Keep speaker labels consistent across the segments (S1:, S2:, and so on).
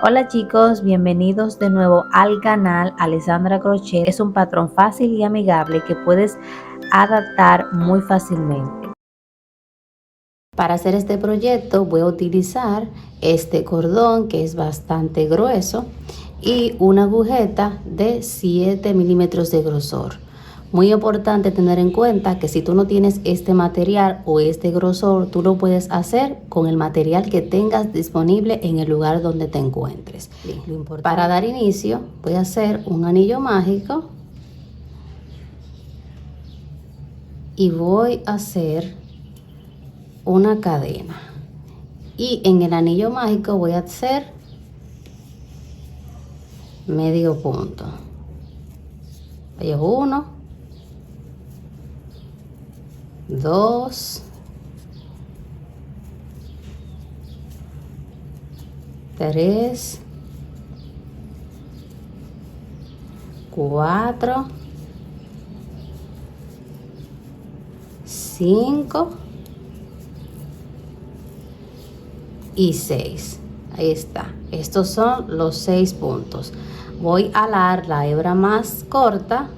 S1: Hola chicos, bienvenidos de nuevo al canal Alessandra Crochet. Es un patrón fácil y amigable que puedes adaptar muy fácilmente. Para hacer este proyecto voy a utilizar este cordón que es bastante grueso y una agujeta de 7 milímetros de grosor. Muy importante tener en cuenta que si tú no tienes este material o este grosor, tú lo puedes hacer con el material que tengas disponible en el lugar donde te encuentres. Para dar inicio voy a hacer un anillo mágico y voy a hacer una cadena. Y en el anillo mágico voy a hacer medio punto. Ahí es 1, 2, 3, 4, 5 y 6. Ahí está. Estos son los 6 puntos. Voy a alar la hebra más corta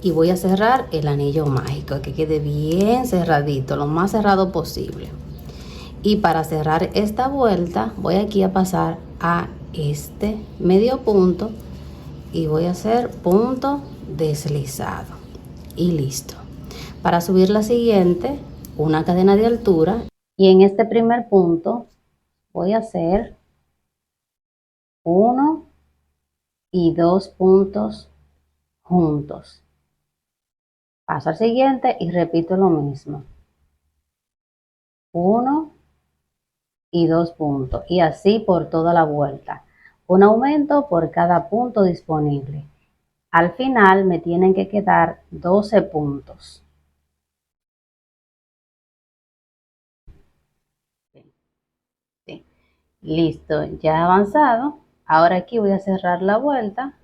S1: y voy a cerrar el anillo mágico, que quede bien cerradito, lo más cerrado posible. Y para cerrar esta vuelta voy aquí a pasar a este medio punto y voy a hacer punto deslizado y listo. Para subir la siguiente, una cadena de altura, y en este primer punto voy a hacer 1 y 2 puntos juntos. Paso al siguiente y repito lo mismo. 1 y 2 puntos, y así por toda la vuelta. Un aumento por cada punto disponible. Al final me tienen que quedar 12 puntos. Sí. Listo, ya he avanzado. Ahora aquí voy a cerrar la vuelta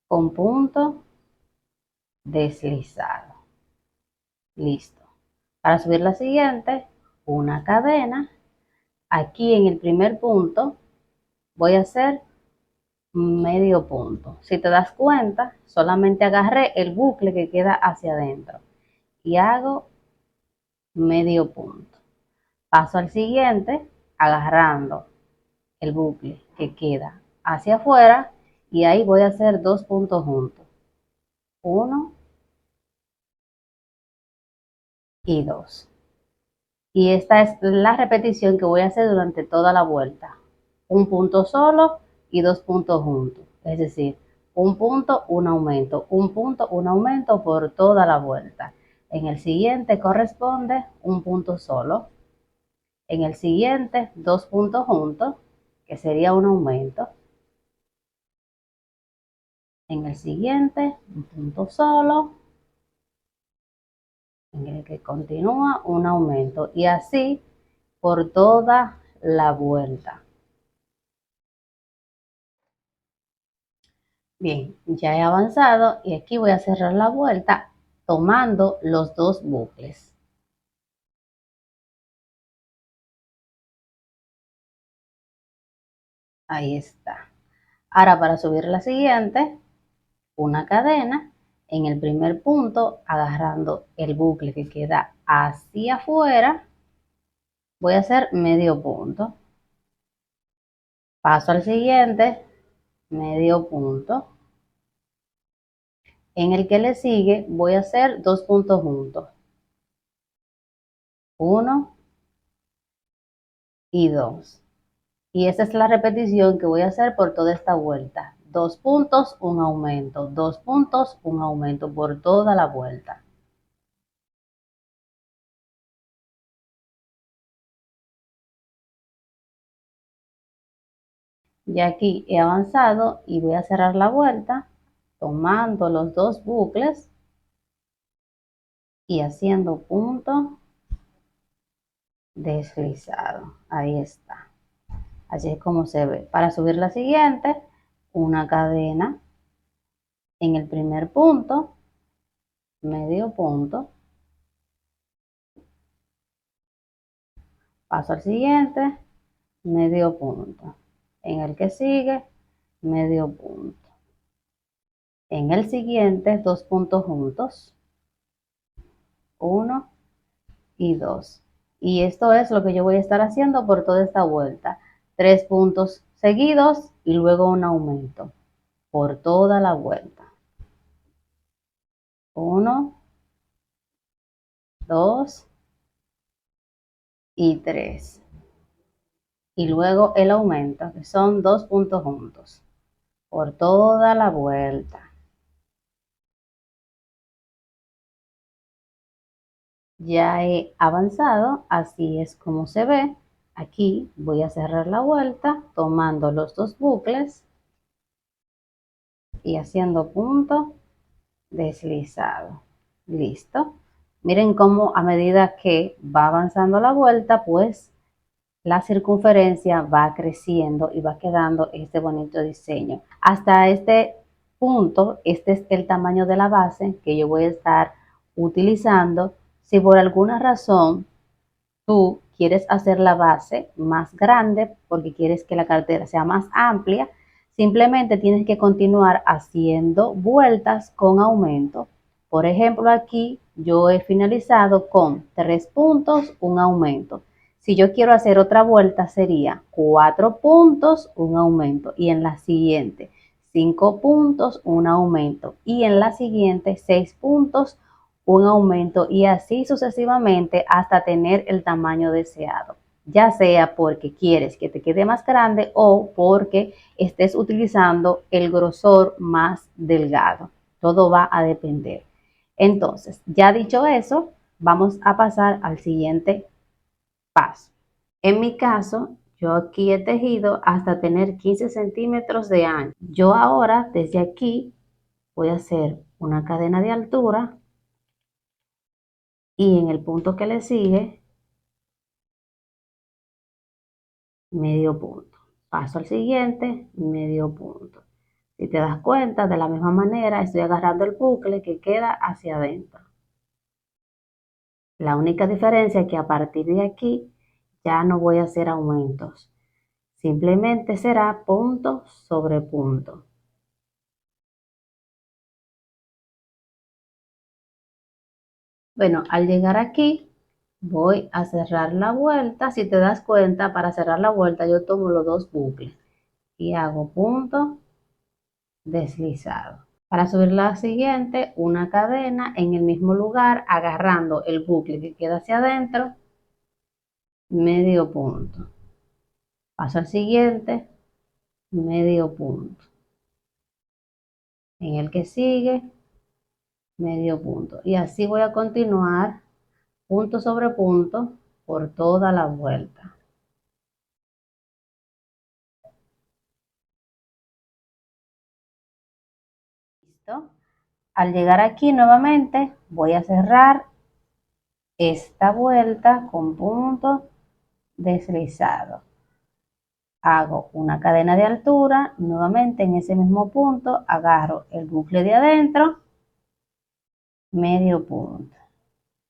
S1: con punto deslizado. Listo. Para subir la siguiente, una cadena. Aquí en el primer punto voy a hacer medio punto. Si te das cuenta, solamente agarré el bucle que queda hacia adentro y hago medio punto. Paso al siguiente agarrando el bucle que queda hacia afuera y ahí voy a hacer 2 puntos juntos. 1 y 2. Y esta es la repetición que voy a hacer durante toda la vuelta. Un punto solo y 2 puntos juntos. Es decir, un punto, un aumento, un punto, un aumento por toda la vuelta. En el siguiente corresponde un punto solo. En el siguiente, 2 puntos juntos, que sería un aumento. En el siguiente, un punto solo. En el que continúa un aumento. Y así por toda la vuelta. Bien, ya he avanzado y aquí voy a cerrar la vuelta tomando los 2 bucles. Ahí está. Ahora para subir la siguiente, una cadena en el primer punto, agarrando el bucle que queda hacia afuera, voy a hacer medio punto. Paso al siguiente, medio punto. En el que le sigue voy a hacer 2 puntos juntos. 1 y 2. Y esa es la repetición que voy a hacer por toda esta vuelta. 2 puntos, un aumento, 2 puntos, un aumento por toda la vuelta. Ya aquí he avanzado y voy a cerrar la vuelta tomando los 2 bucles y haciendo punto deslizado. Ahí está. Así es como se ve. Para subir la siguiente, una cadena en el primer punto, medio punto. Paso al siguiente, medio punto. En el que sigue, medio punto. En el siguiente, 2 puntos juntos. 1 y 2. Y esto es lo que yo voy a estar haciendo por toda esta vuelta. 3 puntos seguidos y luego un aumento por toda la vuelta. 1, 2 y 3. Y luego el aumento, que son 2 puntos juntos por toda la vuelta. Ya he avanzado, así es como se ve. Aquí voy a cerrar la vuelta tomando los dos bucles y haciendo punto deslizado. Listo. Miren cómo a medida que va avanzando la vuelta, pues la circunferencia va creciendo y va quedando este bonito diseño. Hasta este punto, este es el tamaño de la base que yo voy a estar utilizando. Si por alguna razón tú quieres hacer la base más grande porque quieres que la cartera sea más amplia, simplemente tienes que continuar haciendo vueltas con aumento. Por ejemplo, aquí yo he finalizado con 3 puntos, un aumento. Si yo quiero hacer otra vuelta sería 4 puntos, un aumento. Y en la siguiente 5 puntos, un aumento. Y en la siguiente 6 puntos, un aumento y así sucesivamente hasta tener el tamaño deseado, ya sea porque quieres que te quede más grande o porque estés utilizando el grosor más delgado. Todo va a depender. Entonces, ya dicho eso, vamos a pasar al siguiente paso. En mi caso, yo aquí he tejido hasta tener 15 centímetros de ancho. Yo ahora, desde aquí, voy a hacer una cadena de altura y en el punto que le sigue, medio punto. Paso al siguiente, medio punto. Si te das cuenta, de la misma manera estoy agarrando el bucle que queda hacia adentro. La única diferencia es que a partir de aquí ya no voy a hacer aumentos. Simplemente será punto sobre punto. Bueno, al llegar aquí voy a cerrar la vuelta. Si te das cuenta, para cerrar la vuelta yo tomo los dos bucles y hago punto deslizado. Para subir la siguiente, una cadena en el mismo lugar, agarrando el bucle que queda hacia adentro, medio punto. Paso al siguiente, medio punto. En el que sigue, medio punto. Y así voy a continuar punto sobre punto por toda la vuelta. ¿Listo? Al llegar aquí nuevamente, voy a cerrar esta vuelta con punto deslizado. Hago una cadena de altura, nuevamente en ese mismo punto agarro el bucle de adentro, medio punto.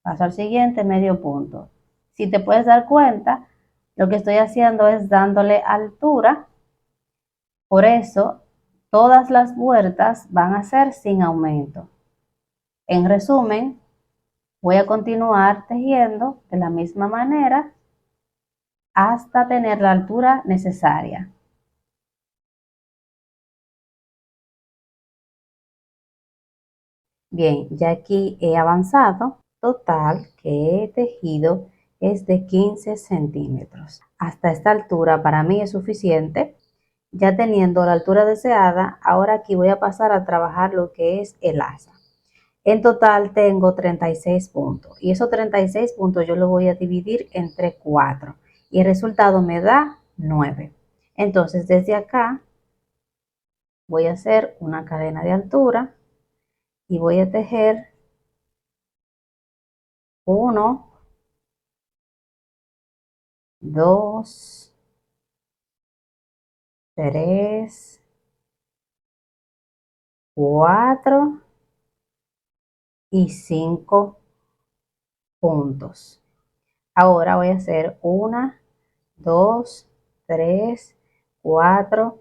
S1: Paso al siguiente, medio punto. Si te puedes dar cuenta, lo que estoy haciendo es dándole altura, por eso todas las vueltas van a ser sin aumento. En resumen, voy a continuar tejiendo de la misma manera hasta tener la altura necesaria. Bien, ya aquí he avanzado. Total que he tejido es de 15 centímetros. Hasta esta altura para mí es suficiente. Ya teniendo la altura deseada, ahora aquí voy a pasar a trabajar lo que es el asa. En total tengo 36 puntos y esos 36 puntos yo los voy a dividir entre 4 y el resultado me da 9. Entonces desde acá voy a hacer una cadena de altura y voy a tejer 1, 2, 3, 4 y 5 puntos. Ahora voy a hacer 1, 2, 3, 4,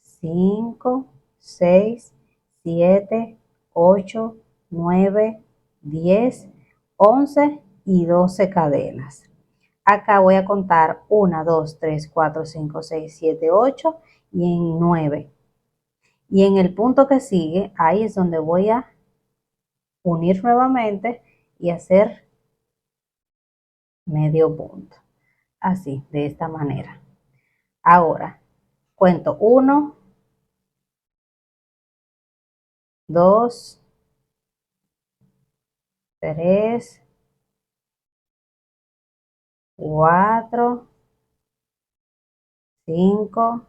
S1: 5, 6, 7, 8, 9, 10, 11 y 12 cadenas. Acá voy a contar 1, 2, 3, 4, 5, 6, 7, 8 y en 9. Y en el punto que sigue, ahí es donde voy a unir nuevamente y hacer medio punto. Así, de esta manera. Ahora, cuento 1, 2, 3, 4, 5,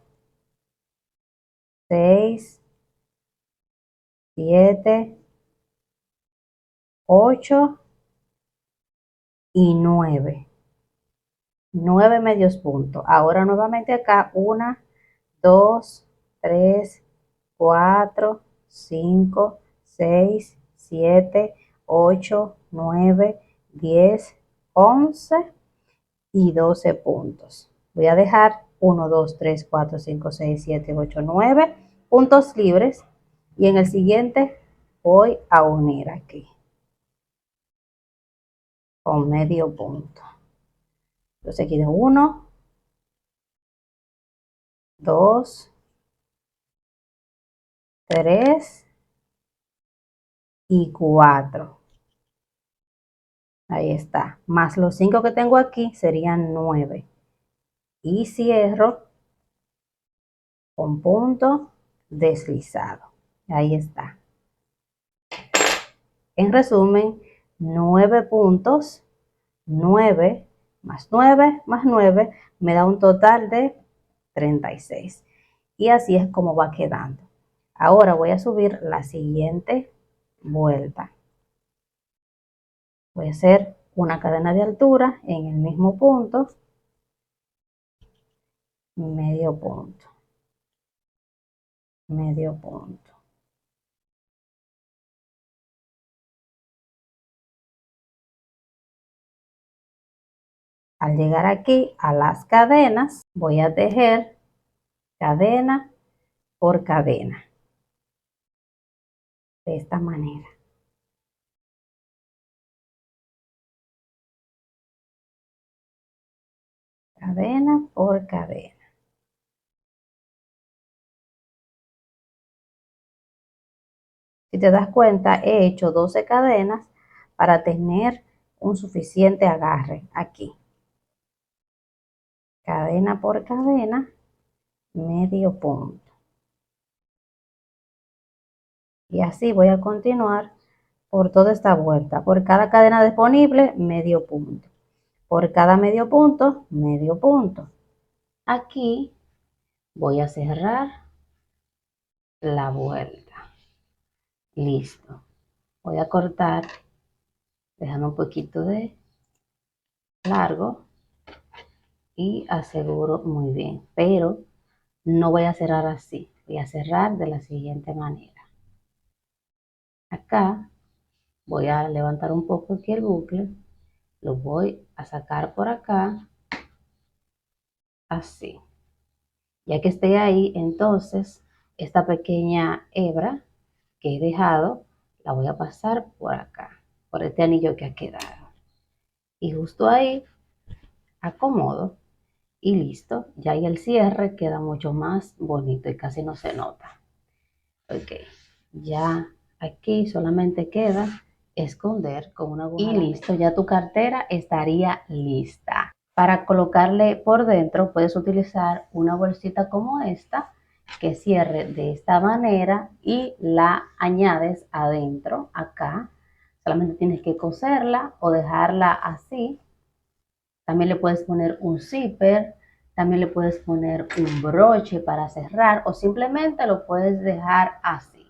S1: 6, 7, 8 y 9. 9 medios puntos. Ahora nuevamente acá 1, 2, 3, 4, 5, 6, 7, 8, 9, 10, 11 y 12 puntos. Voy a dejar 1, 2, 3, 4, 5, 6, 7, 8, 9 puntos libres y en el siguiente voy a unir aquí con medio punto. Entonces aquí de 1, 2, 3 y 4. Ahí está. Más los 5 que tengo aquí serían 9. Y cierro con punto deslizado. Ahí está. En resumen, 9 puntos, 9 más 9 más 9 me da un total de 36. Y así es como va quedando. Ahora voy a subir la siguiente vuelta. Voy a hacer una cadena de altura en el mismo punto, medio punto, medio punto. Al llegar aquí a las cadenas, voy a tejer cadena por cadena, de esta manera. Cadena por cadena. Si te das cuenta, he hecho 12 cadenas para tener un suficiente agarre aquí. Cadena por cadena, medio punto. Y así voy a continuar por toda esta vuelta. Por cada cadena disponible, medio punto. Por cada medio punto, medio punto. Aquí voy a cerrar la vuelta. Listo. Voy a cortar, dejando un poquito de largo y aseguro muy bien. Pero no voy a cerrar así. Voy a cerrar de la siguiente manera. Acá voy a levantar un poco aquí el bucle. Lo voy a sacar por acá. Así. Ya que esté ahí, entonces esta pequeña hebra que he dejado la voy a pasar por acá, por este anillo que ha quedado. Y justo ahí acomodo y listo. Ya ahí el cierre queda mucho más bonito y casi no se nota. Ok, ya aquí solamente queda esconder con una aguja. Y listo, ya tu cartera estaría lista. Para colocarle por dentro puedes utilizar una bolsita como esta que cierre de esta manera y la añades adentro acá. Solamente tienes que coserla o dejarla así. También le puedes poner un zipper, también le puedes poner un broche para cerrar o simplemente lo puedes dejar así.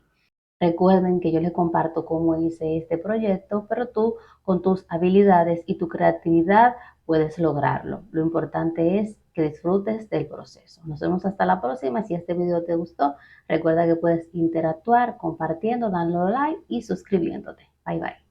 S1: Recuerden que yo les comparto cómo hice este proyecto, pero tú con tus habilidades y tu creatividad puedes lograrlo. Lo importante es que disfrutes del proceso. Nos vemos hasta la próxima. Si este video te gustó, recuerda que puedes interactuar compartiendo, dando like y suscribiéndote. Bye bye.